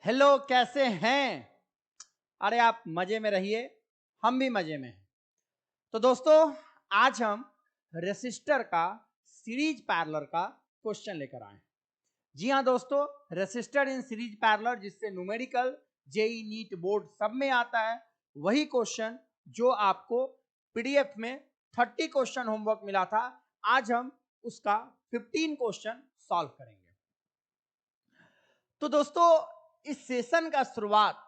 Hello, कैसे हैं? अरे आप मजे में रहिए, हम भी मजे में हैं। तो दोस्तों, आज हम रेसिस्टर का सीरीज पैरेलल का क्वेश्चन लेकर आए हैं। जी हाँ दोस्तों, रेसिस्टर इन सीरीज पैरेलल, जिससे न्यूमेरिकल जेई नीट बोर्ड सब में आता है, वही क्वेश्चन जो आपको पीडीएफ में 30 क्वेश्चन होमवर्क मिला था। आज हम उसका 15 क्वेश्चन सॉल्व करेंगे। तो दोस्तों, इस सेशन का शुरुआत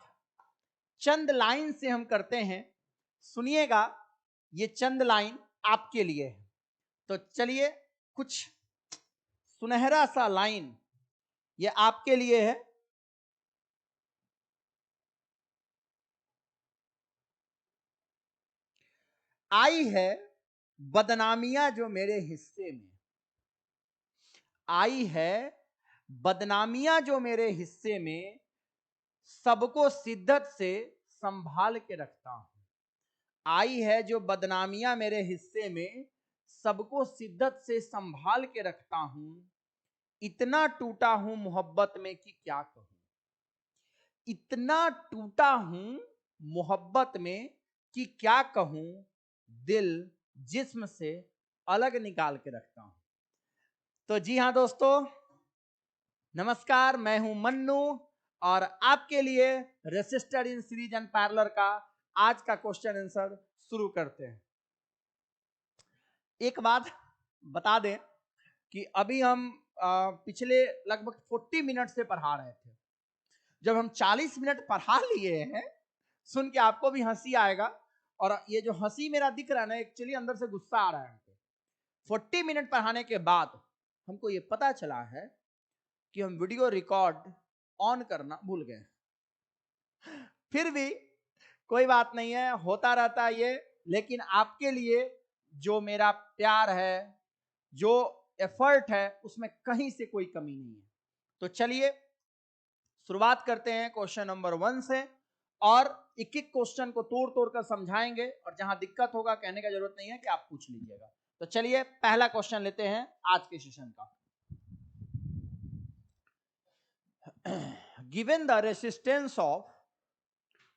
चंद लाइन से हम करते हैं। सुनिएगा, ये चंद लाइन आपके लिए है। तो चलिए, कुछ सुनहरा सा लाइन ये आपके लिए है। आई है बदनामियां जो मेरे हिस्से में, आई है बदनामियां जो मेरे हिस्से में, सबको शिद्दत से संभाल के रखता हूं। आई है जो बदनामियां मेरे हिस्से में, सबको शिद्दत से संभाल के रखता हूं। इतना टूटा हूं मोहब्बत में कि क्या कहूं, इतना टूटा हूं मोहब्बत में कि क्या कहूं। दिल जिस्म से अलग निकाल के रखता हूं। तो जी हां दोस्तों, नमस्कार, मैं हूं मन्नू और आपके लिए resistor in series and parallel का आज का क्वेश्चन आंसर शुरू करते हैं। एक बात बता दें कि अभी हम पिछले लगभग 40 मिनट से पढ़ा रहे थे। जब हम 40 मिनट पढ़ा लिए हैं, सुन के आपको भी हंसी आएगा, और ये जो हंसी मेरा दिख रहा है ना, एक्चुअली अंदर से गुस्सा आ रहा है हमको। 40 मिनट पढ़ाने के बाद हमको ये पता चला है कि हम वीडियो रिकॉर्ड ऑन करना भूल गए। फिर भी कोई बात नहीं है, होता रहता है ये। लेकिन आपके लिए जो मेरा प्यार है, जो एफर्ट है, उसमें कहीं से कोई कमी नहीं है। तो चलिए शुरुआत करते हैं क्वेश्चन नंबर 1 से, और एक एक क्वेश्चन को तोड़ तोड़ कर समझाएंगे, और जहां दिक्कत होगा कहने का जरूरत नहीं है कि आप पूछ लीजिएगा। तो चलिए पहला क्वेश्चन लेते हैं आज के सेशन का। Given the resistance of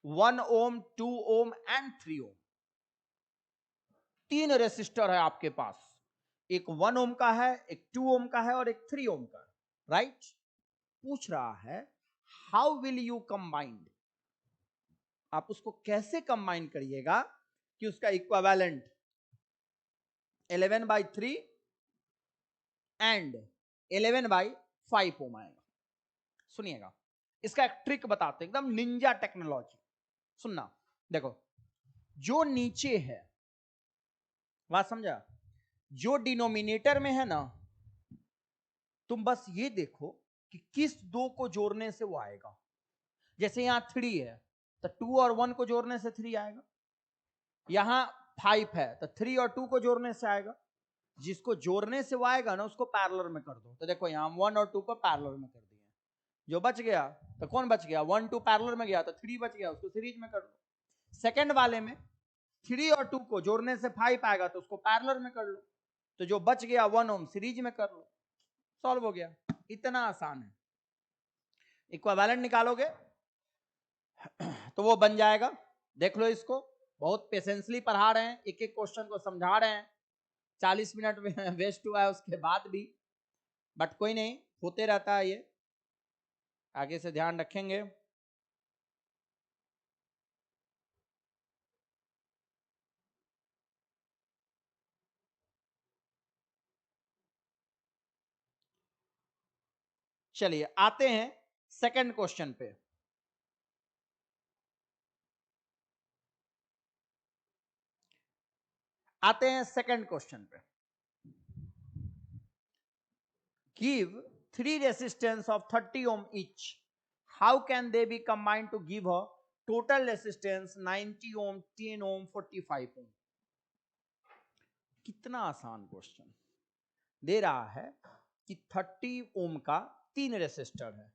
1 ohm, 2 ohm and 3 ohm. 3 resistor है आपके पास, एक 1 ओम का है, एक 2 ओम का है और एक 3 ओम का है, राइट? पूछ रहा है हाउ विल यू कंबाइंड, आप उसको कैसे कंबाइन करिएगा कि उसका इक्विवेलेंट 11/3 एंड 11/5 ओम आएगा। सुनिएगा, इसका एक ट्रिक बताते हैं, एकदम निंजा टेक्नोलॉजी। सुनना, देखो, जो नीचे है, बात समझा, जो डिनोमिनेटर में है ना, तुम बस ये देखो कि किस दो को जोड़ने से वो आएगा। जैसे यहां 3 है तो 2 और 1 को जोड़ने से 3 आएगा, यहां 5 है तो 3 और 2 को जोड़ने से आएगा। जिसको जोड़ने से वो आएगा ना, उसको पैरेलल में कर दो। तो देखो यहां 1 और 2 को पैरेलल में कर दिए, जो बच गया तो कौन बच गया, 1 2 पैरेलल में गया तो 3 बच गया, उसको सीरीज में कर लो। सेकंड वाले में 3 और 2 को जोड़ने से 5 आएगा तो उसको पैरेलल में कर लो, तो जो बच गया 1 ओम सीरीज में कर लो, सॉल्व हो गया। इतना आसान है। इक्विवेलेंट निकालोगे तो वो बन जाएगा। देख लो, इसको बहुत पेशेंसली पढ़ा रहे हैं, एक एक क्वेश्चन को समझा रहे हैं। 40 मिनट वेस्ट हुआ है उसके बाद भी, बट कोई नहीं, होते रहता है ये, आगे से ध्यान रखेंगे। चलिए आते हैं सेकंड क्वेश्चन पे। आते हैं सेकंड क्वेश्चन पे। Give 3 resistance of 30 ohm each, how can they be combined to give a total resistance 90 ohm, 10 ohm, 45 ohm। कितना आसान क्वेश्चन दे रहा है कि 30 ओम का 3 रेसिस्टर है,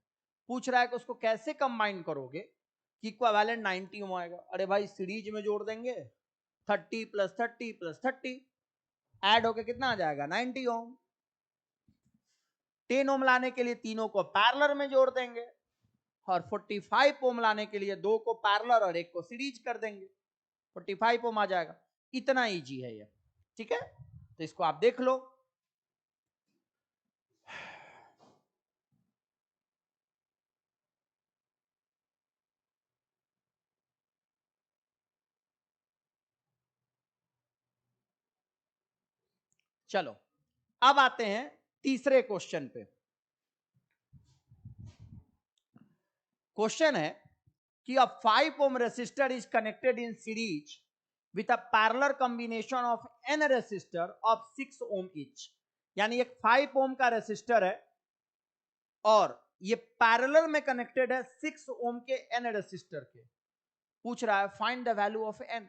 पूछ रहा है कि उसको कैसे कंबाइन करोगे कि इक्विवेलेंट 90 ओम आएगा। अरे भाई, सीरीज में जोड़ देंगे, 30 + 30 + 30 ऐड होके कितना आ जाएगा, 90 ओम। 10 ओम लाने के लिए तीनों को पैरेलल में जोड़ देंगे, और 45 ओम लाने के लिए 2 को पैरेलल और 1 को सीरीज कर देंगे, 45 ओम आ जाएगा। इतना इजी है ये, ठीक है। तो इसको आप देख लो। चलो अब आते हैं तीसरे क्वेश्चन पे। क्वेश्चन है कि a 5 ohm resistor is connected in series with a parallel combination of n resistor of 6 ohm each। यानी एक 5 ohm का रेसिस्टर है और ये पैरेलल में कनेक्टेड है 6 ओम के n रेसिस्टर के। पूछ रहा है find the value of n।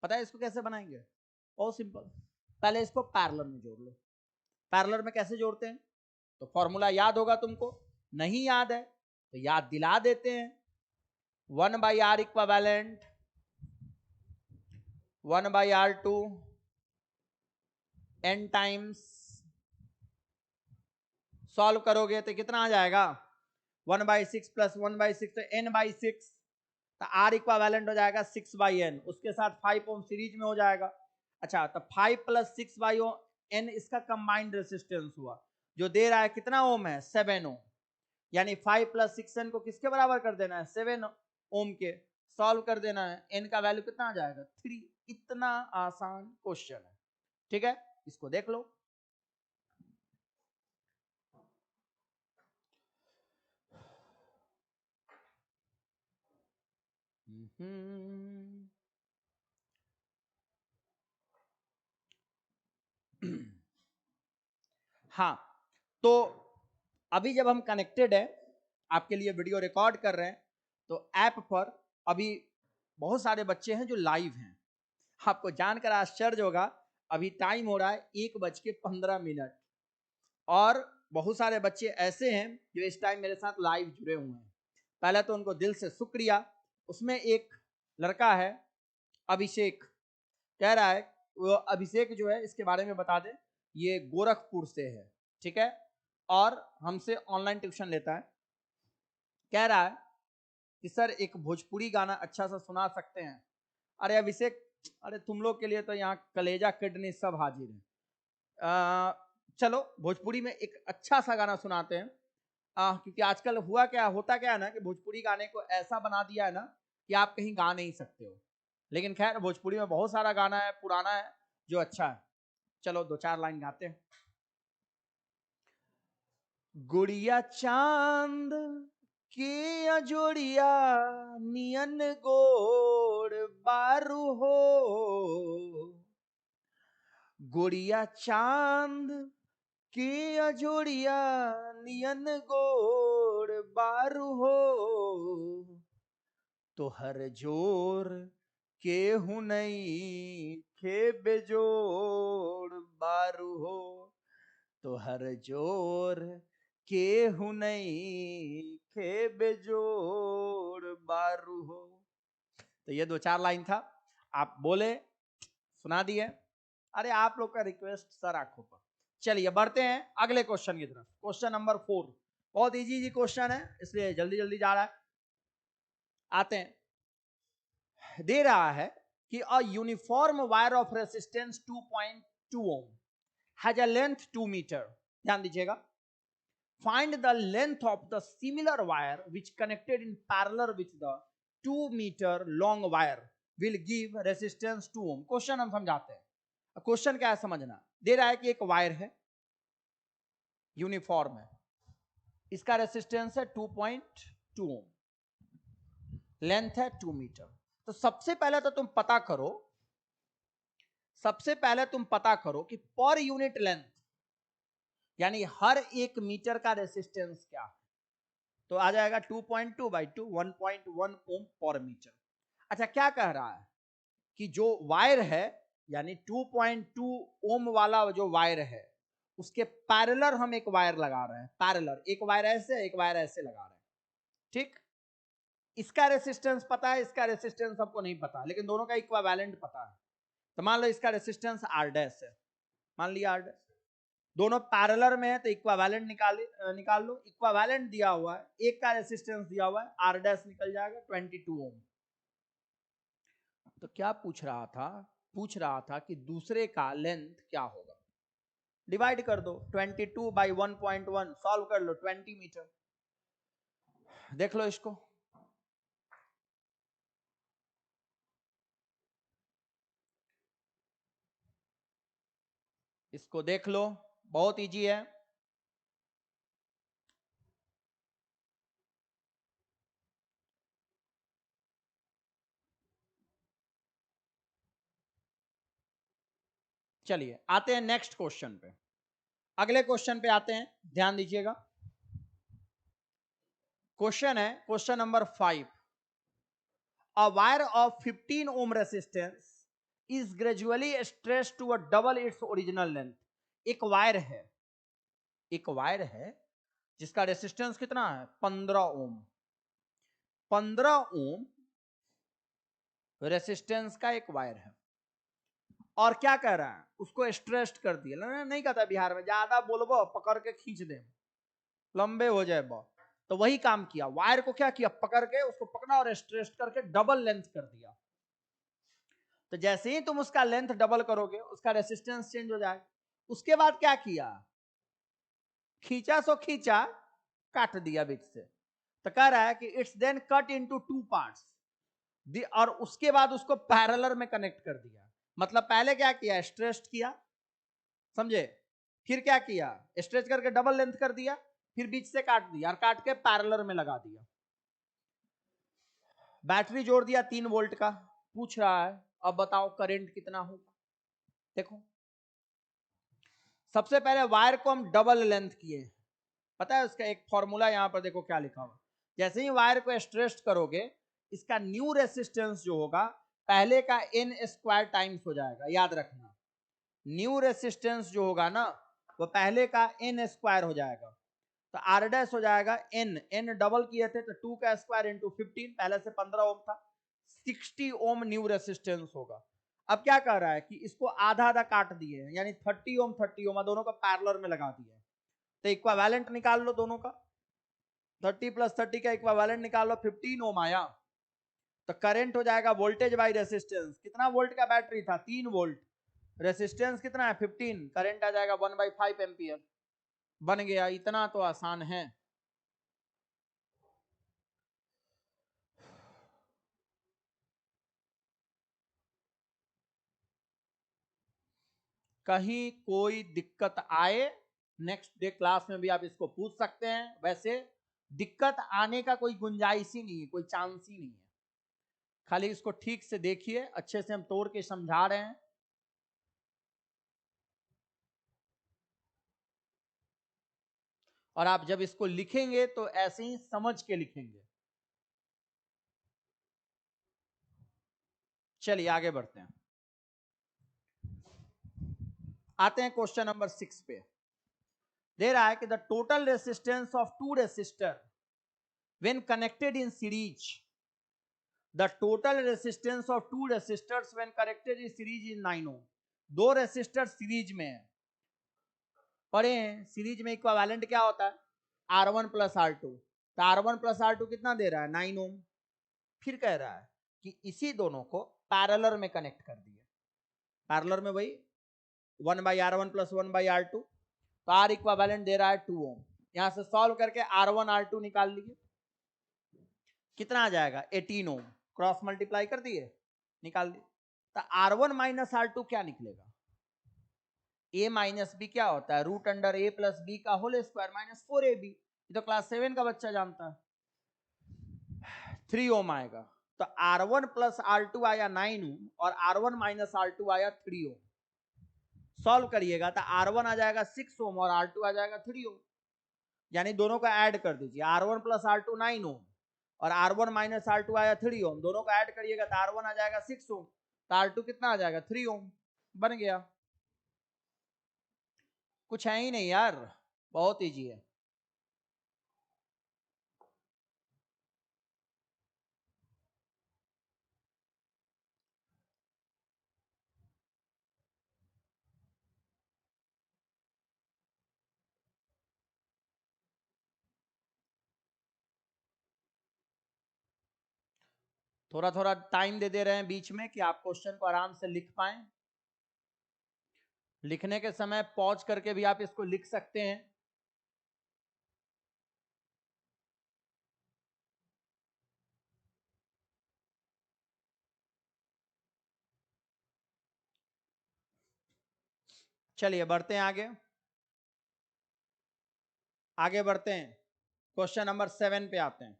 पता है इसको कैसे बनाएंगे? बहुत सिंपल, पहले इसको पैरेलल में जोड़ लो। पैरेलल में कैसे जोड़ते हैं? तो फॉर्मूला याद होगा तुमको, नहीं याद है तो याद दिला देते हैं। 1/r equivalent 1/r2 n times, solve करोगे तो कितना आ जाएगा? 1/6 प्लस 1/6 तो n/6, तो r इक्विवेलेंट हो जाएगा 6/n, उसके साथ 5 ओम सीरीज में हो जाएगा। अच्छा, तो 5 प्लस 6/n इसका कंबाइंड रेसिस्टेंस हुआ, जो दे रहा है कितना ओम है? 7 ओम। यानी 5 प्लस 6n को किसके बराबर कर देना है? 7 ओम के। सॉल्व कर देना है, n का वैल्यू कितना आ जाएगा? 3। इतना आसान क्वेश्चन है, ठीक है। इसको देख लो। हाँ, तो अभी जब हम कनेक्टेड है, आपके लिए वीडियो रिकॉर्ड कर रहे हैं, तो ऐप पर अभी बहुत सारे बच्चे हैं जो लाइव हैं। आपको जानकर आश्चर्य होगा, अभी टाइम हो रहा है 1:15 और बहुत सारे बच्चे ऐसे हैं जो इस टाइम मेरे साथ लाइव जुड़े हुए हैं। पहले तो उनको दिल से शुक्रिया। उसमें एक लड़का है अभिषेक, कह रहा है, वो अभिषेक जो है इसके बारे में बता दे, ये गोरखपुर से है, ठीक है, और हमसे ऑनलाइन ट्यूशन लेता है। कह रहा है कि सर एक भोजपुरी गाना अच्छा सा सुना सकते हैं। अरे अभिषेक, अरे तुम लोग के लिए तो यहाँ कलेजा किडनी सब हाजिर है। चलो भोजपुरी में एक अच्छा सा गाना सुनाते हैं। क्योंकि आजकल होता क्या है ना कि भोजपुरी गाने को ऐसा बना दिया है ना कि आप कहीं गा नहीं सकते हो। लेकिन खैर भोजपुरी में बहुत सारा गाना है, पुराना है, जो अच्छा है। चलो 2-4 लाइन गाते हैं। गुड़िया चांद के अजोड़िया नियन गोड़ बारू हो, गुड़िया चांद के अजोड़िया नियन गोड़ बारू हो, तो हर जोर के हुनई खे बेजोड़ बारू हो, तो हर जोर के हुनई खे बेजोड़ बारू हो। तो ये 2-4 लाइन था, आप बोले, सुना दिए। अरे आप लोग का रिक्वेस्ट सर आंखों पर। चलिए बढ़ते हैं अगले क्वेश्चन की तरफ। क्वेश्चन नंबर 4 बहुत इजी क्वेश्चन है, इसलिए जल्दी जल्दी जा रहा है। आते हैं, दे रहा है कि a uniform wire of resistance 2.2 ohm has a length 2 metre. ध्यान दीजिएगा। Find the length of the similar wire which connected in parallel with the 2 metre long wire will give resistance 2 ohm. Question हम समझाते हैं। Question क्या है समझना। दे रहा है कि एक वायर है, यूनिफॉर्म है, इसका रेसिस्टेंस है 2.2 ओम, लेंथ है 2 मीटर। तो सबसे पहले तो तुम पता करो, कि पर यूनिट लेंथ यानी हर 1 मीटर का रेसिस्टेंस क्या है। तो आ जाएगा 2.2/2 1.1 ओम पर मीटर। अच्छा, क्या कह रहा है कि जो वायर है यानी 2.2 ओम वाला जो वायर है, उसके पैरेलल हम एक वायर लगा रहे हैं। पैरेलल, एक वायर ऐसे एक वायर ऐसे लगा रहे हैं, ठीक। इसका रेसिस्टेंस पता है, इसका रेसिस्टेंस हमको नहीं पता, लेकिन दोनों का इक्विवेलेंट पता है। तो मान लो इसका रेसिस्टेंस R डैश है, मान लिया R डैश। दोनों पैरेलल में है तो इक्विवेलेंट निकाल लो। इक्विवेलेंट दिया हुआ है, एक का रेसिस्टेंस दिया हुआ है, आर डैश निकल जाएगा 22 ओम। तो क्या पूछ रहा था? पूछ रहा था कि दूसरे का लेंथ क्या होगा। डिवाइड कर दो 22 बाई 1.1, सॉल्व कर लो 20 मीटर। देख लो इसको, इसको देख लो, बहुत इजी है। चलिए आते हैं नेक्स्ट क्वेश्चन पे, अगले क्वेश्चन पे आते हैं, ध्यान दीजिएगा। क्वेश्चन है question number 5। A wire of 15 ohm resistance is gradually stretched to a double its original length। एक वायर है, एक वायर है जिसका रेसिस्टेंस कितना है 15 ओम। 15 ओम रेसिस्टेंस का एक वायर है, और क्या कह रहा है, उसको स्ट्रेस्ड कर दिया। नहीं कहता बिहार में ज्यादा बोलबो पकड़ के खींच दे, लंबे हो जाए बहुत। तो वही काम किया, वायर को क्या किया, पकड़ के उसको पकड़ा और स्ट्रेस्ड करके डबल लेंथ कर दिया। तो जैसे ही तुम उसका लेंथ डबल करोगे उसका रेसिस्टेंस चेंज हो जाएगा। उसके बाद क्या किया, खींचा सो खींचा, काट दिया बीच से। तो कह रहा है कि it's then cut into 2 parts, और उसके बाद उसको पैरेलल में कनेक्ट कर दिया। मतलब पहले क्या किया, स्ट्रेच किया, समझे, फिर क्या किया, स्ट्रेच करके डबल लेंथ कर दिया, फिर बीच से काट दिया और काट के पैरेलल में लगा दिया। बैटरी जोड़ दिया 3 वोल्ट का। पूछ रहा है अब बताओ करंट कितना होगा। देखो सबसे पहले वायर को हम डबल लेंथ किए, पता है उसका एक फॉर्मूला यहां पर देखो क्या लिखा हुआ। जैसे ही वायर को स्ट्रेच करोगे इसका न्यू रेसिस्टेंस जो होगा पहले का n स्क्वायर टाइम्स हो जाएगा। याद रखना न्यू रेसिस्टेंस जो होगा ना वो पहले का n स्क्वायर हो जाएगा। तो आर डैश हो जाएगा n डबल किए थे तो 2 का स्क्वायर इंटू 15, पहले से 15 ओम था, 60 ओम न्यू रेसिस्टेंस होगा। अब क्या कह रहा है कि इसको आधा आधा काट दिए हैं, यानी 30 ओम 30 ओम दोनों का पैरेलल में लगा दिया है। तो इक्विवेलेंट निकाल लो दोनों का, 30 प्लस 30 का इक्विवेलेंट निकाल लो, 15 ओम आया। तो करंट हो जाएगा वोल्टेज बाई रेसिस्टेंस। कितना वोल्ट का बैटरी था 3 वोल्ट, रेसिस्टेंस कितना है 15, करंट आ जाएगा 1/5 एम्पियर। बन गया, इतना तो आसान है। कहीं कोई दिक्कत आए नेक्स्ट डे क्लास में भी आप इसको पूछ सकते हैं। वैसे दिक्कत आने का कोई गुंजाइश ही नहीं है, कोई चांस ही नहीं है। खाली इसको ठीक से देखिए, अच्छे से हम तोड़ के समझा रहे हैं। और आप जब इसको लिखेंगे तो ऐसे ही समझ के लिखेंगे। चलिए आगे बढ़ते हैं, आते हैं क्वेश्चन नंबर 6 पे। दे रहा है कि the total resistance of two resistor when connected in series, the total resistance of two resistors when connected in series is 9 ohm. दो रेसिस्टर सीरीज में है, पढ़े हैं सीरीज में इक्विवेलेंट क्या होता है R1 प्लस R2। तो R1 प्लस R2 कितना दे रहा है 9 ओम। फिर कह रहा है कि इसी दोनों को पैरेलल में कनेक्ट कर दिए। पैरेलल में वही 1/R1 प्लस 1/R2, तो R इक्विवेलेंट दे रहा है 2 ओम। यहां से सॉल्व करके R1 R2 निकाल लीजिए, कितना आ जाएगा 18 ओम। क्रॉस मल्टीप्लाई कर दिए, निकाल दिए। तो R1 माइनस R2 क्या निकलेगा, a माइनस बी क्या होता है, root under a plus B का होल स्क्वायर माइनस 4ab। ये तो क्लास 7 का बच्चा जानता है। 3 ओम आएगा। तो R1 प्लस R2 आया 9 ओम और R1 माइनस R2 आया 3 ओम। सॉल्व करिएगा तो R1 आ जाएगा 6 ओम और R2 आ जाएगा 3 ओम। यानी दोनों का ऐड कर दीजिए, R1 प्लस R2 9 ओम और R1 माइनस R2 आया 3 ओम, दोनों का ऐड करिएगा तो R1 आ जाएगा 6 ओम, तो R2 कितना आ जाएगा 3 ओम। बन गया। कुछ है ही नहीं यार, बहुत इजी है। थोड़ा थोड़ा टाइम दे दे रहे हैं बीच में कि आप क्वेश्चन को आराम से लिख पाएं। लिखने के समय पॉज करके भी आप इसको लिख सकते हैं। चलिए बढ़ते हैं आगे, आगे बढ़ते हैं, क्वेश्चन नंबर 7 पे आते हैं।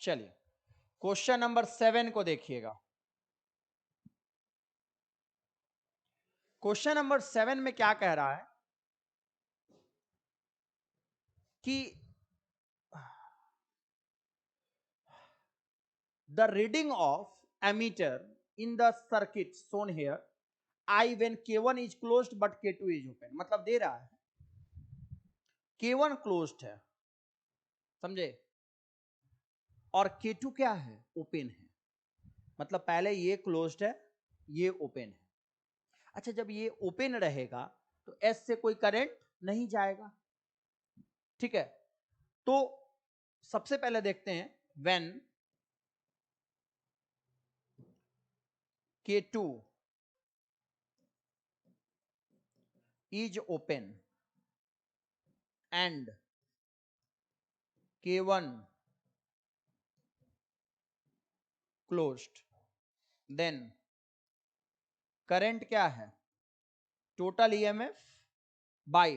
चलिए क्वेश्चन नंबर 7 को देखिएगा। क्वेश्चन नंबर 7 में क्या कह रहा है कि the reading of ammeter in the circuit shown here I when K1 is closed but K2 is open, मतलब दे रहा है K1 closed है, समझे, और K2 क्या है, ओपन है। मतलब पहले ये क्लोज्ड है, ये ओपन है। अच्छा, जब ये ओपन रहेगा तो S से कोई करंट नहीं जाएगा, ठीक है। तो सबसे पहले देखते हैं when K2 is open and K1 closed, then current क्या है, total EMF by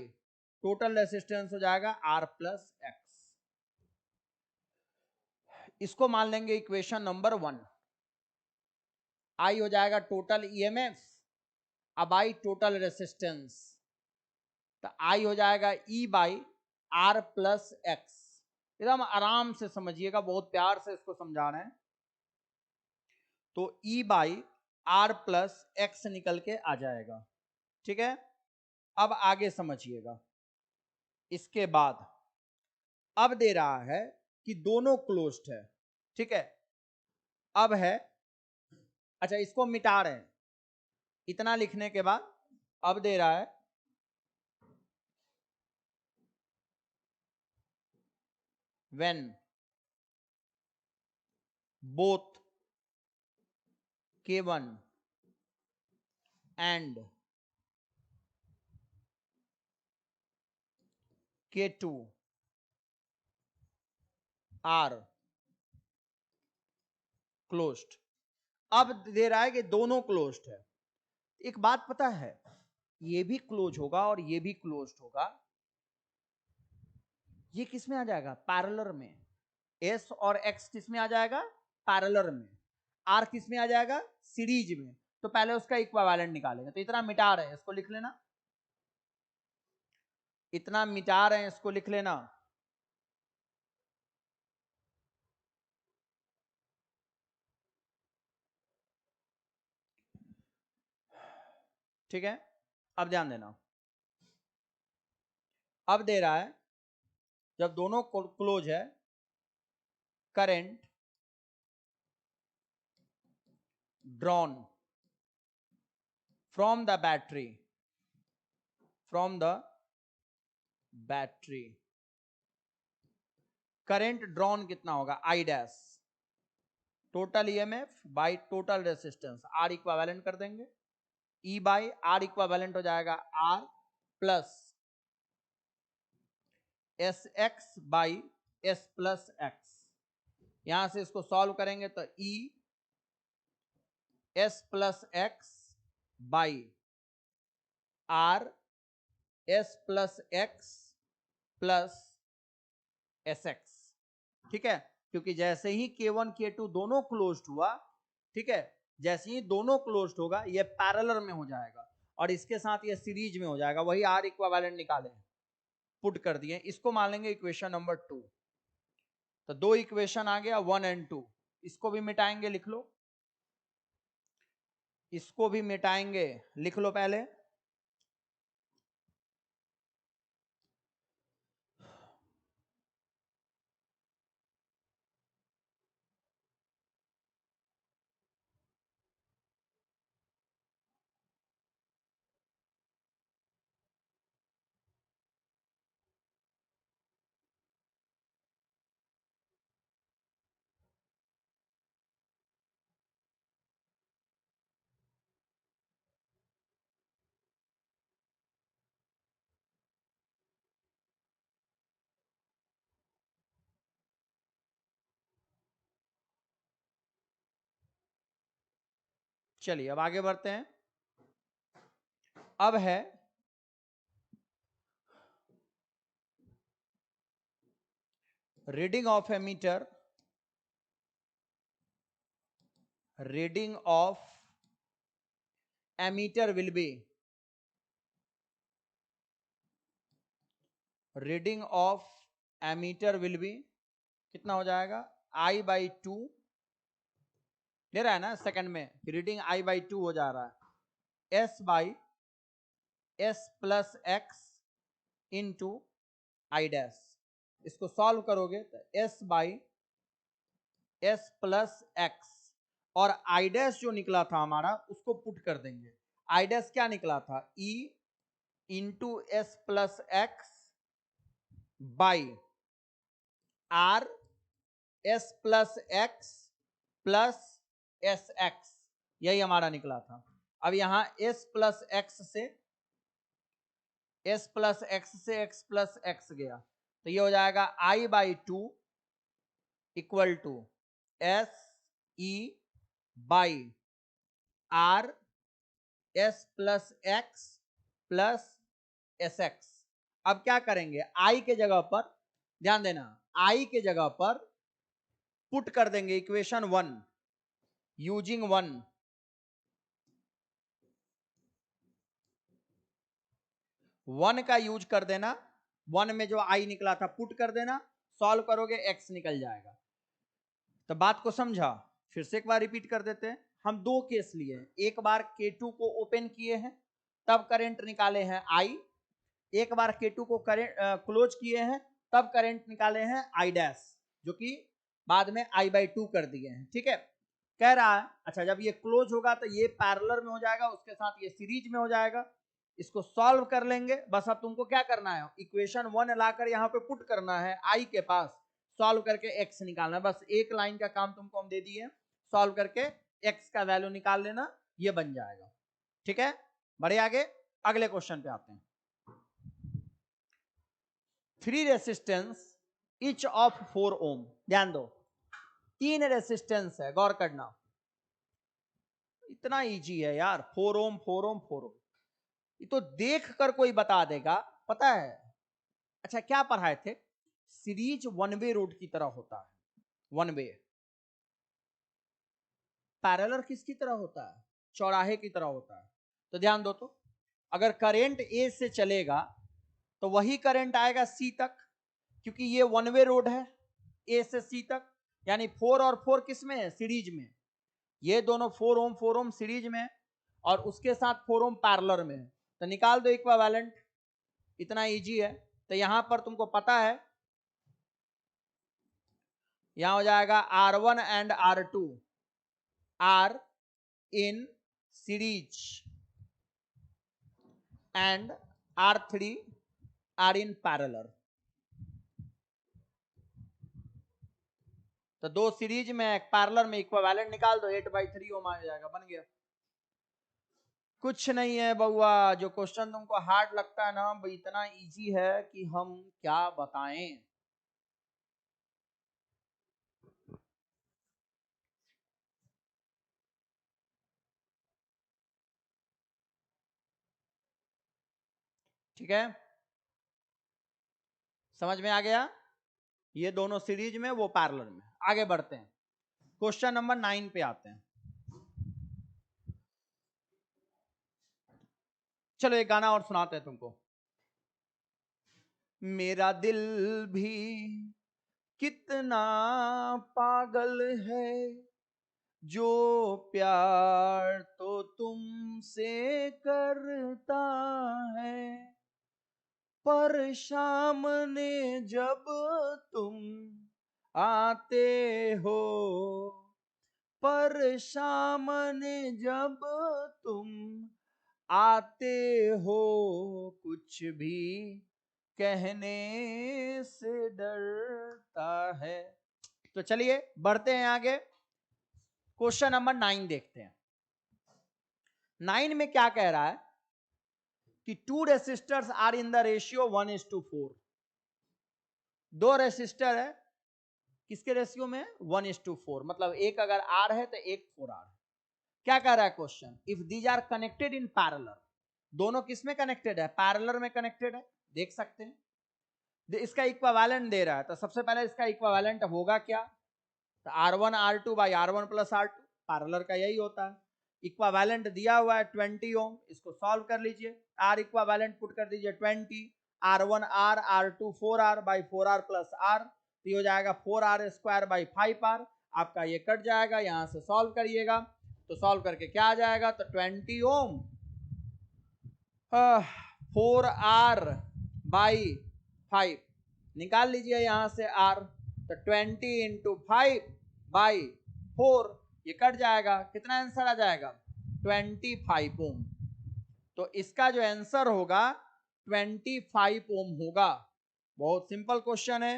total resistance हो जाएगा R प्लस एक्स। इसको मान लेंगे इक्वेशन नंबर 1। आई हो जाएगा टोटल ईएमएफ, अब आई टोटल रेसिस्टेंस, तो आई हो जाएगा ई बाई आर प्लस एक्स। एकदम आराम से समझिएगा, बहुत प्यार से इसको समझा रहे हैं। तो ई बाई आर प्लस एक्स निकल के आ जाएगा, ठीक है। अब आगे समझिएगा, इसके बाद अब दे रहा है कि दोनों क्लोज्ड है, ठीक है। अब है, अच्छा इसको मिटा रहे हैं, इतना लिखने के बाद अब दे रहा है when both K1 and K2 are closed। अब दे रहा है कि दोनों क्लोज्ड है। एक बात पता है, ये भी क्लोज होगा और ये भी क्लोज्ड होगा, ये किस में आ जाएगा, पैरेलल में। एस और एक्स किस में आ जाएगा, पैरेलल में। आर किस में आ जाएगा, सीरीज में। तो पहले उसका इक्विवेलेंट निकालेंगे। तो इतना मिटा रहे हैं, इसको लिख लेना, इतना मिटा रहे हैं, इसको लिख लेना। ठीक है, अब ध्यान देना। अब दे रहा है जब दोनों क्लोज है, current drawn from the battery, current drawn कितना होगा, I dash total EMF by total resistance, R equivalent कर देंगे, ई बाय आर इक्विवेलेंट हो जाएगा R plus S x by S plus x. यहां से इसको सॉल्व करेंगे तो E S plus x by R S plus x plus S x, ठीक है। क्योंकि जैसे ही K1 K2 दोनों क्लोज्ड हुआ, ठीक है, जैसे ही दोनों क्लोज्ड होगा ये पैरेलल में हो जाएगा और इसके साथ ये सीरीज में हो जाएगा। वही आर इक्विवेलेंट निकाले, पुट कर दिए। इसको मान लेंगे इक्वेशन नंबर 2। तो दो इक्वेशन आ गया 1 एंड 2। इसको भी मिटाएंगे, लिख लो, इसको भी मिटाएंगे, लिख लो पहले। चलिए अब आगे बढ़ते हैं। अब है reading of ammeter, reading of ammeter will be, reading of ammeter will be कितना हो जाएगा, I/2 ले रहा है ना सेकंड में, रीडिंग I/2 हो जा रहा है, S/S plus x into I dash. इसको सॉल्व करोगे तो S/S प्लस एक्स और I डैश जो निकला था हमारा उसको पुट कर देंगे। I डैश क्या निकला था, E into S plus x by R S plus x plus S x, यही हमारा निकला था। अब यहां S प्लस एक्स से x प्लस एक्स गया तो ये हो जाएगा I/2 equal to SE by R S plus x plus S x. अब क्या करेंगे, I के जगह पर ध्यान देना, I के जगह पर पुट कर देंगे इक्वेशन 1 यूजिंग 1 का यूज कर देना, 1 में जो I निकला था पुट कर देना, सॉल्व करोगे x निकल जाएगा। तो बात को समझा, फिर से एक बार रिपीट कर देते हैं। हम दो केस लिए हैं, एक बार K2 को ओपन किए हैं तब करंट निकाले हैं I, एक बार K2 को करंट क्लोज किए हैं तब करंट निकाले हैं I डैश, जो कि बाद में I/2 कर दिए हैं। ठीक है, कह रहा है अच्छा जब ये क्लोज होगा तो ये पैरेलल में हो जाएगा, उसके साथ ये सीरीज में हो जाएगा। इसको सॉल्व कर लेंगे, बस अब तुमको क्या करना है, इक्वेशन 1 लाकर यहाँ पे पुट करना है I के पास, सॉल्व करके x निकालना है। बस एक लाइन का काम तुमको हम दे दिए, सॉल्व करके x का वैल्यू निकाल लेना, ये बन जाएगा। ठीक है, बढ़े आगे, अगले क्वेश्चन पे आते हैं। 3 रेसिस्टेंस ईच ऑफ 4 ओम, ध्यान दो 3 रेसिस्टेंस है, गौर करना, इतना इजी है यार, 4 ओम 4 ओम 4 ओम, ये तो देख कर कोई बता देगा, पता है। अच्छा क्या पढ़ाए थे, सीरीज वन वे रोड की तरह होता है, वन वे। पैरेलल किसकी तरह होता है, चौराहे की तरह होता है। तो ध्यान दो, तो अगर करंट ए से चलेगा तो वही करंट आएगा सी तक, क्योंकि ये वन वे रोड है ए से सी तक, यानी 4 और 4 किस में है, सीरीज में। ये दोनों 4 ओम सीरीज में है और उसके साथ 4 ओम पैरेलल में है, तो निकाल दो इक्विवेलेंट, इतना इजी है। तो यहां पर तुमको पता है, यहां हो जाएगा R1 and R2 are in series and R3 are in parallel. तो दो सीरीज में एक पैरेलल में, इक्विवेलेंट निकाल दो, 8/3 ओम आ जाएगा, बन गया। कुछ नहीं है बउआ, जो क्वेश्चन तुमको हार्ड लगता है ना, इतना इजी है कि हम क्या बताएं। ठीक है, समझ में आ गया, ये दोनों सीरीज में वो पैरेलल में। आगे बढ़ते हैं, क्वेश्चन नंबर 9 पे आते हैं। चलो एक गाना और सुनाते हैं तुमको। मेरा दिल भी कितना पागल है, जो प्यार तो तुमसे करता है, पर शाम ने जब तुम आते हो, पर शाम ने जब तुम आते हो, कुछ भी कहने से डरता है। तो चलिए बढ़ते हैं आगे, क्वेश्चन नंबर 9 देखते हैं। 9 में क्या कह रहा है कि 2 resistors are in the ratio 1:4। दो रेसिस्टर है, किसके रेशियो में, 1:4, मतलब एक अगर आर है तो एक 4R। क्या कह रहा है question, if these are connected in parallel, दोनों किस में कनेक्टेड है, पैरेलल में कनेक्टेड है, देख सकते हैं। इसका इक्विवेलेंट दे रहा है, तो सबसे पहले इसका इक्विवेलेंट होगा क्या, तो R1 R2 by R1 plus R2, parallel का यही होता है। इक्विवेलेंट दिया हुआ है 20 ओम, इसको सॉल्व कर लीजिए, R इक्विवेलेंट पुट कर दीजिए 20, R1 R, R2 4R by 4R plus R, तो हो जाएगा 4R स्क्वायर बाई 5R, आपका ये कट जाएगा, यहां से सॉल्व करिएगा, तो सॉल्व करके क्या आ जाएगा, तो 20 ओम 4R बाई 5 निकाल लीजिए यहां से R, तो 20 इंटू 5 बाई 4, ये कट जाएगा, कितना आंसर आ जाएगा 25 ओम। तो इसका जो आंसर होगा 25 ओम होगा। बहुत सिंपल क्वेश्चन है,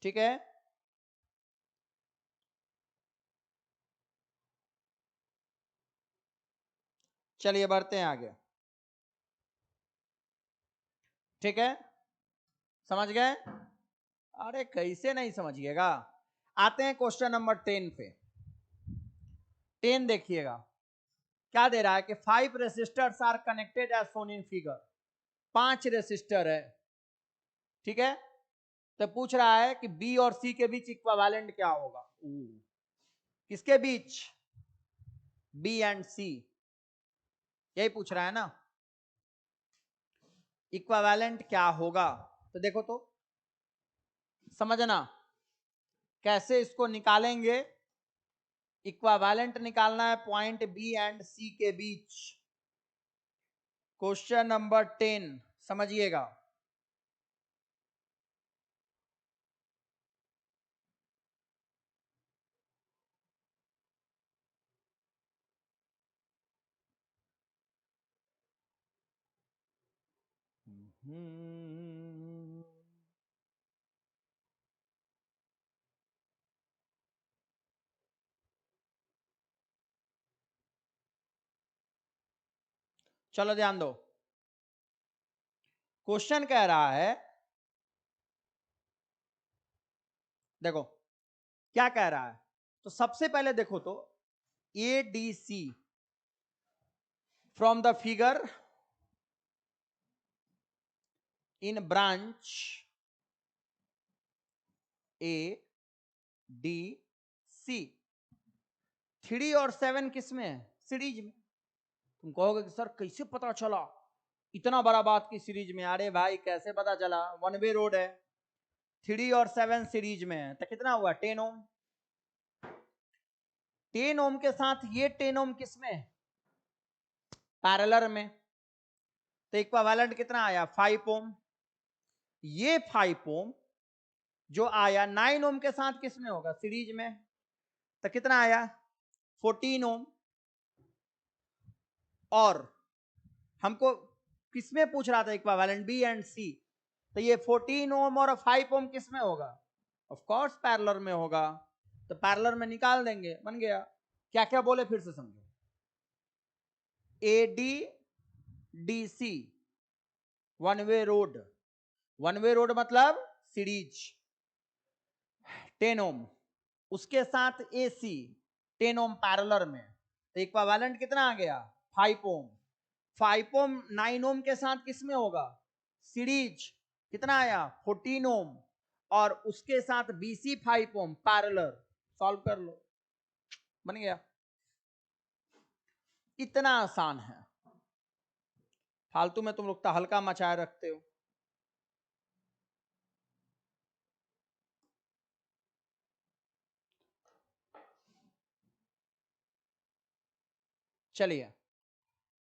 ठीक है। चलिए बढ़ते हैं आगे, ठीक है, समझ गए, अरे कैसे नहीं समझिएगा। आते हैं क्वेश्चन नंबर 10 पे। 10 देखिएगा, क्या दे रहा है कि 5 resistors are connected as shown in figure, 5 resistor है, ठीक है। तो पूछ रहा है कि बी और सी के बीच इक्विवेलेंट क्या होगा, किसके बीच, बी एंड सी, यही पूछ रहा है ना, इक्विवेलेंट क्या होगा। तो देखो तो समझना कैसे इसको निकालेंगे, इक्विवेलेंट निकालना है पॉइंट बी एंड सी के बीच। क्वेश्चन नंबर 10 समझिएगा, चलो ध्यान दो, क्वेश्चन कह रहा है, देखो क्या कह रहा है, तो सबसे पहले देखो तो A D C from the figure in branch A D C, 3 और 7 किस में है, सीरीज में। तुम कहोगे कि सर कैसे पता चला इतना बड़ा बात की सीरीज में, अरे भाई कैसे पता चला, वन वे रोड है, 3 और 7 सीरीज में है, तो कितना हुआ 10 ओम, 10 ओम के साथ ये 10 ओम किस में, पैरेलल में, तो इक्विवेलेंट कितना आया 5 ओम, ये 5 ओम जो आया 9 ओम के साथ किस में होगा, सीरीज में, तो कितना आया 14 ओम, और हमको किसमें पूछ रहा था इक्विवेलेंट, बी एंड सी, तो ये 14 ओम और 5 ओम किस में होगा, ऑफ कोर्स पैरेलल में होगा, तो पैरेलल में निकाल देंगे, बन गया। क्या क्या बोले फिर से समझो, A D D C one way road, one way road मतलब सीरीज 10 ओम, उसके साथ एसी 10 ओम पैरेलल में, तो इक्विवेलेंट कितना आ गया 5 ओम, 5 ओम 9 ओम के साथ किस में होगा, सीरीज, कितना आया 14 ओम, और उसके साथ बीसी 5 ओम पैरेलल, सॉल्व कर लो, बन गया, इतना आसान है। फालतू में तुम लोग तो हल्का मचाए रखते हो। चलिए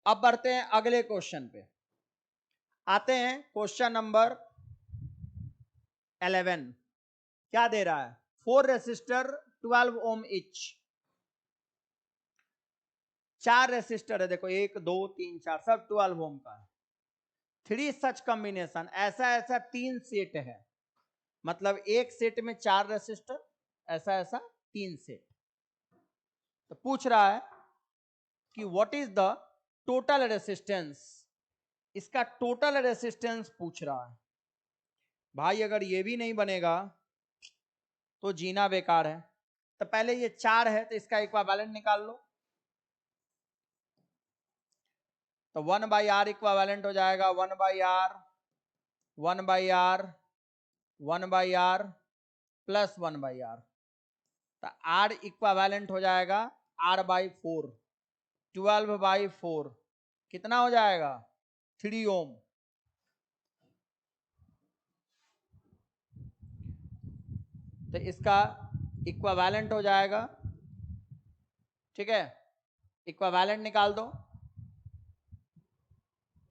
अब बढ़ते हैं अगले क्वेश्चन पे, आते हैं क्वेश्चन नंबर 11। क्या दे रहा है, 4 रेसिस्टर 12 ओम इच, 4 रेसिस्टर है, देखो 1 2 3 4 सब 12 ओम का है, 3 सच कॉम्बिनेशन, ऐसा ऐसा 3 सेट है, मतलब एक सेट में 4 रेसिस्टर, ऐसा ऐसा 3 सेट। तो पूछ रहा है कि what is the total resistance, इसका टोटल रेसिस्टेंस पूछ रहा है। भाई अगर ये भी नहीं बनेगा तो जीना बेकार है। तो पहले ये 4 है तो इसका इक्विवेलेंट निकाल लो। तो 1/r इक्विवेलेंट हो जाएगा 1/r 1/r 1/r plus 1/r। तो r इक्विवेलेंट हो जाएगा r/4 12/4 कितना हो जाएगा 3 ओम। तो इसका इक्विवेलेंट हो जाएगा, ठीक है, इक्विवेलेंट निकाल दो।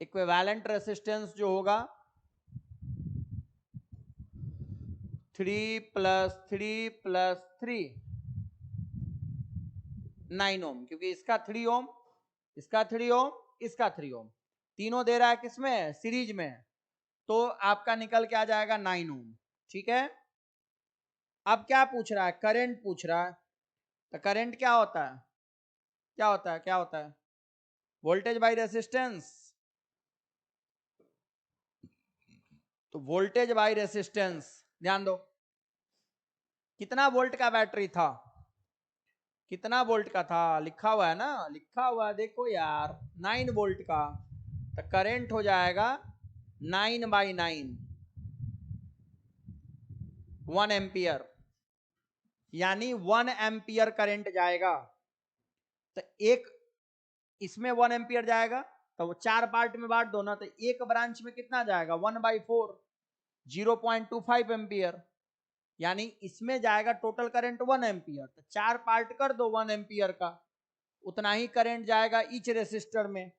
इक्विवेलेंट रेसिस्टेंस जो होगा 3 + 3 + 3 9 ओम, क्योंकि इसका 3 ओम, इसका 3 ओम, इसका 3 ओम, तीनों दे रहा है किसमें सीरीज में, तो आपका निकल के आ जाएगा 9 ओम। ठीक है, अब क्या पूछ रहा है, करंट पूछ रहा है। तो करंट क्या होता है, क्या होता है, क्या होता है, वोल्टेज बाय रेसिस्टेंस। तो वोल्टेज बाय रेसिस्टेंस, ध्यान दो कितना वोल्ट का बैटरी था, कितना वोल्ट का था, लिखा हुआ है ना, लिखा हुआ है देखो यार 9 वोल्ट का। तो करंट हो जाएगा 9/9 1 एम्पियर, यानी 1 एम्पियर करंट जाएगा। तो एक इसमें 1 एम्पियर जाएगा, तो वो 4 पार्ट में बांट दो ना, तो एक ब्रांच में कितना जाएगा 1/4 0.25 एम्पियर, यानी इसमें जाएगा टोटल करंट 1 एम्पियर। तो 4 पार्ट कर दो 1 एम्पियर का, उतना ही करंट जाएगा ईच रेसिस्टर में।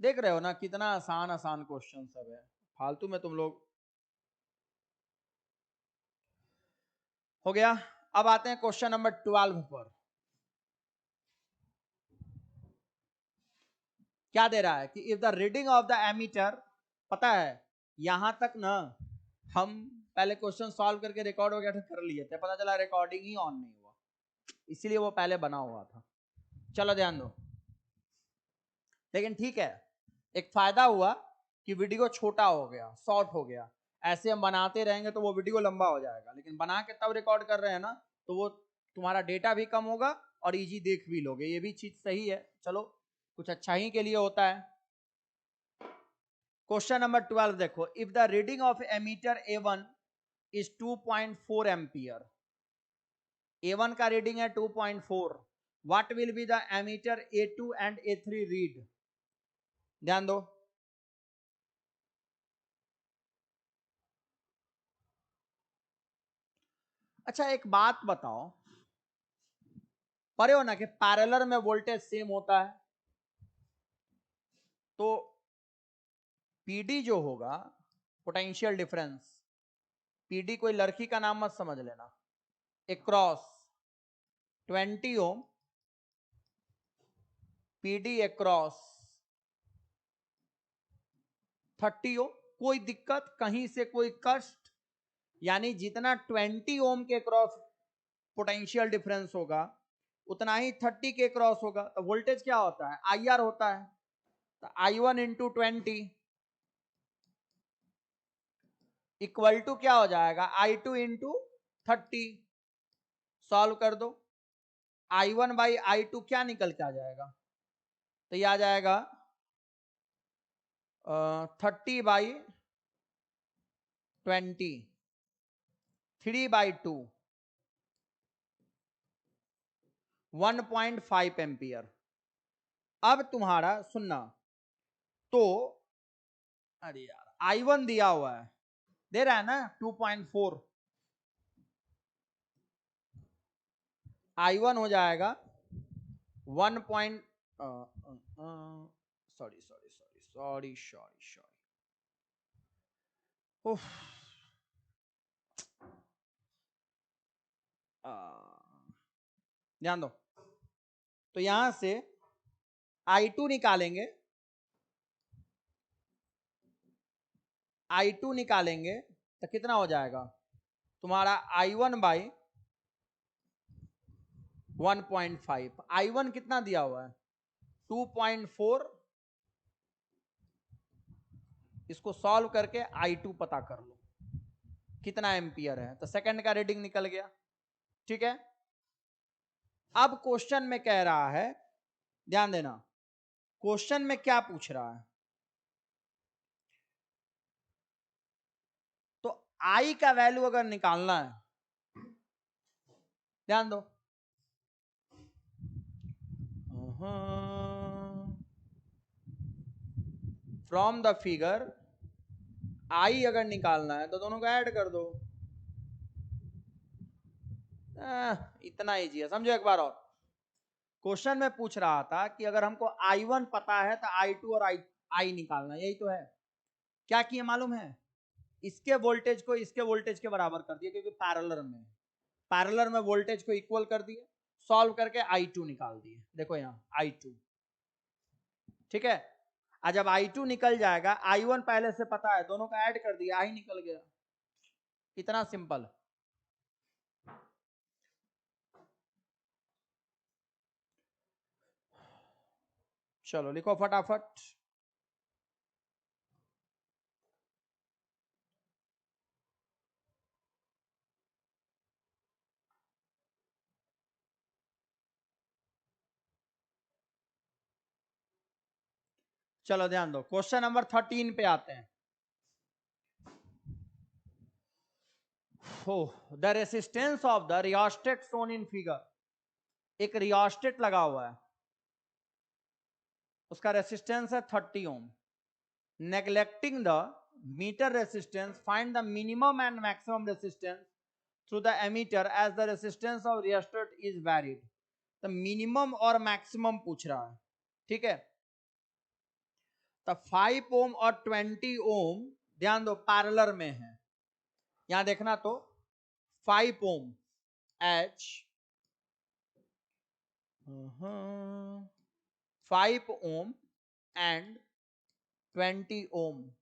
देख रहे हो ना कितना आसान आसान क्वेश्चन सब है, फालतू में तुम लोग। हो गया। अब आते हैं क्वेश्चन नंबर 12 पर। क्या दे रहा है कि if the reading of the ammeter, पता है यहां तक ना हम पहले क्वेश्चन सॉल्व करके रिकॉर्ड वगैरह कर लिए थे, पता चला रिकॉर्डिंग ही ऑन नहीं हुआ, इसीलिए वो पहले बना हुआ था। चलो ध्यान दो, लेकिन ठीक है, एक फायदा हुआ कि वीडियो छोटा हो गया, शॉर्ट हो गया। ऐसे हम बनाते रहेंगे तो वो वीडियो लंबा हो जाएगा, लेकिन बना के तब रिकॉर्ड कर रहे हैं ना, तो वो तुम्हारा डेटा भी कम होगा और इजी देख भी लोगे, ये भी चीज सही है। चलो कुछ अच्छा ही के लिए होता है। क्वेश्चन नंबर 12 देखो, if the reading of ammeter A1 is 2.4 ampere, A1 का रीडिंग है 2.4, what will be the ammeter A2 and A3 read. ध्यान दो, अच्छा एक बात बताओ, पढ़े हो ना कि पैरेलल में वोल्टेज सेम होता है, तो पीडी जो होगा पोटेंशियल डिफरेंस, पीडी कोई लड़की का नाम मत समझ लेना, एक्रॉस 20 ओम, पीडी एक्रॉस 30 ओम, कोई दिक्कत कहीं से कोई कष्ट, यानी जितना 20 ओम के क्रॉस पोटेंशियल डिफरेंस होगा उतना ही 30 के क्रॉस होगा। तो वोल्टेज क्या होता है, आई आर होता है। तो I1 इंटू 20 इक्वल टू क्या हो जाएगा I2 इंटू 30। सॉल्व कर दो, I1/I2 क्या निकल के आ जाएगा, तो ये आ जाएगा 30/20 3/2 1.5 एम्पियर। अब तुम्हारा सुनना, तो अरे यार I1 दिया हुआ है, दे रहा है ना 2.4, I1 हो जाएगा 1 point, sorry sorry sorry sorry sorry sorry, ध्यान दो, तो यहां से I2 निकालेंगे, I2 निकालेंगे तो कितना हो जाएगा तुम्हारा I1/1.5। I1 कितना दिया हुआ है 2.4, इसको सॉल्व करके I2 पता कर लो कितना एम्पियर है, तो सेकंड का रीडिंग निकल गया। ठीक है, अब क्वेश्चन में कह रहा है, ध्यान देना, क्वेश्चन में क्या पूछ रहा है, तो आई का वैल्यू अगर निकालना है, ध्यान दो, फ्रॉम द फिगर आई अगर निकालना है तो दोनों को ऐड कर दो। इतना ईजी है, समझो एक बार और। क्वेश्चन में पूछ रहा था कि अगर हमको I1 पता है तो I2 और I निकालना, यही तो है। क्या किए मालूम है, इसके वोल्टेज को इसके वोल्टेज के बराबर कर दिया, क्योंकि पैरेलल में वोल्टेज को इक्वल कर दिए, सॉल्व करके I2 निकाल दिए। देखो यहाँ I2, ठीक है। आज जब I2 निकल जाएगा, I1 पहले से पता है, दोनों का ऐड कर दिया, I निकल गया। इतना सिंपल। चलो लिखो फटाफट। चलो ध्यान दो, क्वेश्चन नंबर 13 पे आते हैं। The resistance of the rheostat shown in figure, एक रियोस्टेट लगा हुआ है, उसका रेसिस्टेंस है 30 ohm. Neglecting the meter resistance, find the minimum and maximum resistance through the ammeter as the resistance of rheostat is varied. तो minimum और maximum पूछ रहा है, ठीक है। तो 5 ओम और 20 ओम, ध्यान दो, पैरेलल में है। यहां देखना तो 5 ओम H 5 ohm and 20 ohm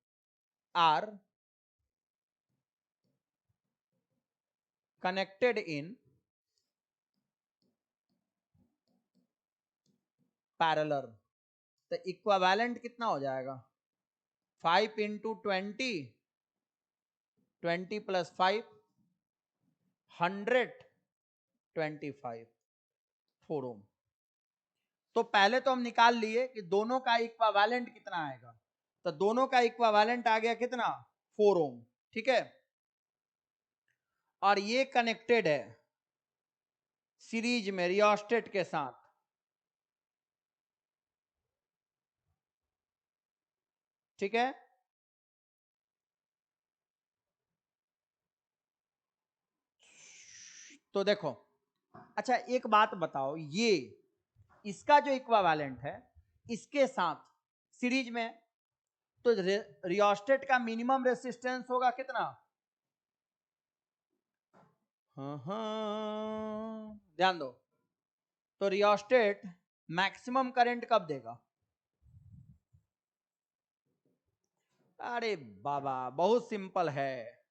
are connected in parallel। तो इक्विवेलेंट कितना हो जाएगा, 5 इंटू 20, 20 प्लस 5, 125 4 ओम। तो पहले तो हम निकाल लिए कि दोनों का इक्विवेलेंट कितना आएगा, तो दोनों का इक्विवेलेंट आ गया कितना, 4 ओम, ठीक है। और ये कनेक्टेड है सीरीज में रियोस्टेट के साथ, ठीक है। तो देखो, अच्छा एक बात बताओ, ये इसका जो इक्विवेलेंट है इसके साथ सीरीज में, तो रियोस्टेट का मिनिमम रेसिस्टेंस होगा कितना, ध्यान दो, तो रियोस्टेट मैक्सिमम करंट कब देगा, अरे बाबा बहुत सिंपल है,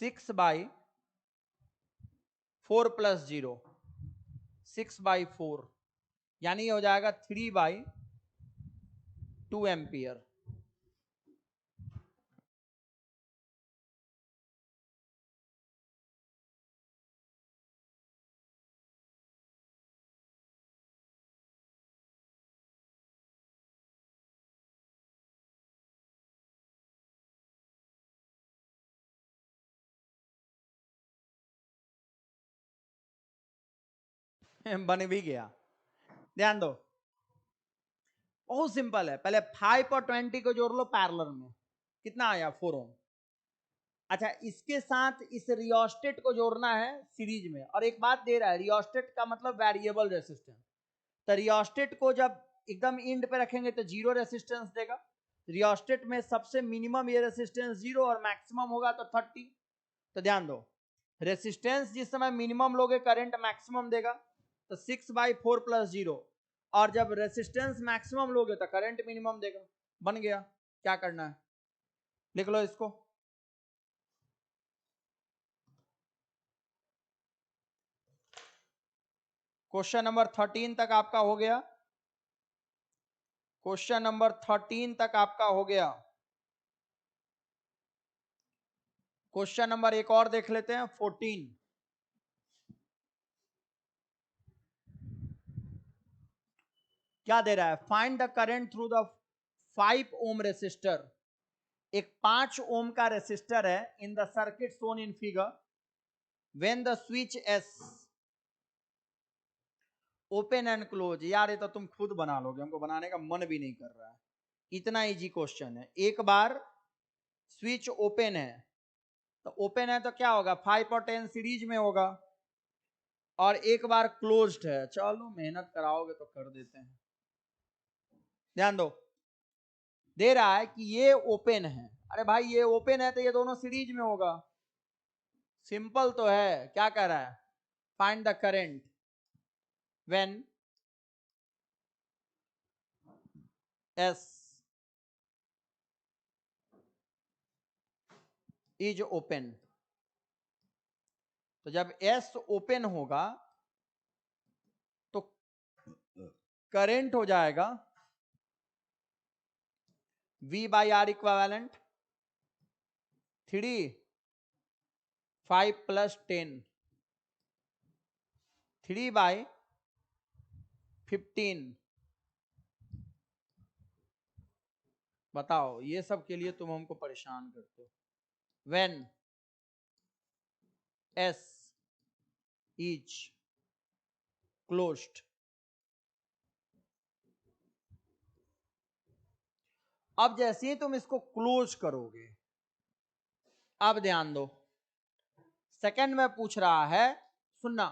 6/4 प्लस 0, 6/4, यानी हो जाएगा 3/2 एम्पियर। बन भी गया, ध्यान दो, बहुत सिंपल है। पहले 5 और 20 को जोड़ लो पैरेलल में, कितना आया, 4 ओम। अच्छा इसके साथ इस रियोस्टेट को जोड़ना है सीरीज में, और एक बात दे रहा है, रियोस्टेट का मतलब वेरिएबल रेसिस्टेंस। तो रियोस्टेट को जब एकदम इंड पे रखेंगे तो 0 रेसिस्टेंस देगा, रियोस्टेट में सबसे मिनिमम ये रेसिस्टेंस 0 और मैक्सिमम होगा तो 30। तो ध्यान दो, रेसिस्टेंस जिस समय मिनिमम लोगे करंट मैक्सिमम देगा, तो 6/4 प्लस 0, और जब रेसिस्टेंस मैक्सिमम लोगे तो करंट मिनिमम देगा। बन गया, क्या करना है, लिख लो इसको। क्वेश्चन नंबर 13 तक आपका हो गया, क्वेश्चन नंबर 13 तक आपका हो गया। क्वेश्चन नंबर एक और देख लेते हैं 14। क्या दे रहा है? Find the current through the 5 ohm resistor. एक 5 ओम का रेसिस्टर है in the circuit shown in figure when the switch S open and close. यार ये तो तुम खुद बना लोगे, हमको बनाने का मन भी नहीं कर रहा है, इतना इजी क्वेश्चन है। एक बार स्विच ओपन है, तो ओपन है तो क्या होगा, 5 और 10 सीरीज में होगा, और एक बार क्लोज्ड है। चलो मेहनत कराओगे तो कर देते हैं। ध्यान दो, दे रहा है कि ये ओपन है। अरे भाई ये ओपन है तो ये दोनों सीरीज में होगा, सिंपल तो है। क्या कह रहा है? Find the current when S is open. तो जब एस ओपन होगा तो करंट हो जाएगा V by R equivalent 3 5 plus 10 3 by 15। बताओ, ये सब के लिए तुम हमको परेशान करते हो। When S is closed. अब जैसे ही तुम इसको क्लोज करोगे, अब ध्यान दो, सेकंड में पूछ रहा है, सुनना,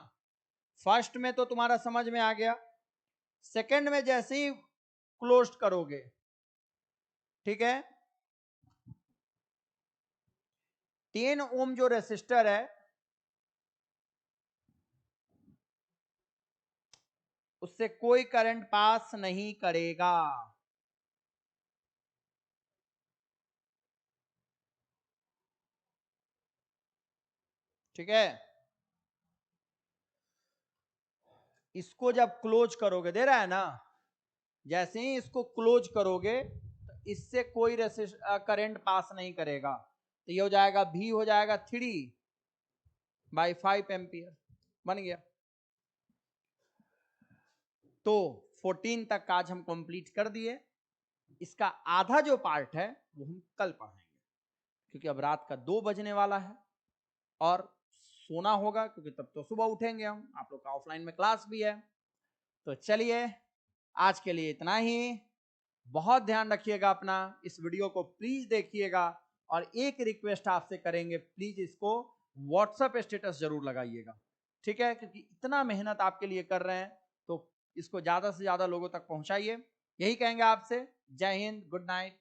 फर्स्ट में तो तुम्हारा समझ में आ गया, सेकंड में जैसे ही क्लोज करोगे, ठीक है, 10 ओम जो रेसिस्टर है उससे कोई करंट पास नहीं करेगा। ठीक है, इसको जब क्लोज करोगे, दे रहा है ना, जैसे ही इसको क्लोज करोगे तो इससे कोई करंट पास नहीं करेगा, तो ये हो जाएगा भी हो जाएगा 3/5 एम्पियर। बन गया। तो 14 तक आज हम कंप्लीट कर दिए। इसका आधा जो पार्ट है वो हम कल पढ़ेंगे, क्योंकि अब रात का 2 बजने वाला है और सोना होगा, क्योंकि तब तो सुबह उठेंगे हम, आप लोग का ऑफलाइन में क्लास भी है। तो चलिए आज के लिए इतना ही। बहुत ध्यान रखिएगा अपना, इस वीडियो को प्लीज देखिएगा, और एक रिक्वेस्ट आपसे करेंगे, प्लीज इसको व्हाट्सएप स्टेटस जरूर लगाइएगा, ठीक है, क्योंकि इतना मेहनत आपके लिए कर रहे हैं, तो इसको ज्यादा से ज्यादा लोगों तक पहुंचाइए। यही कहेंगे आपसे। जय हिंद, गुड नाइट।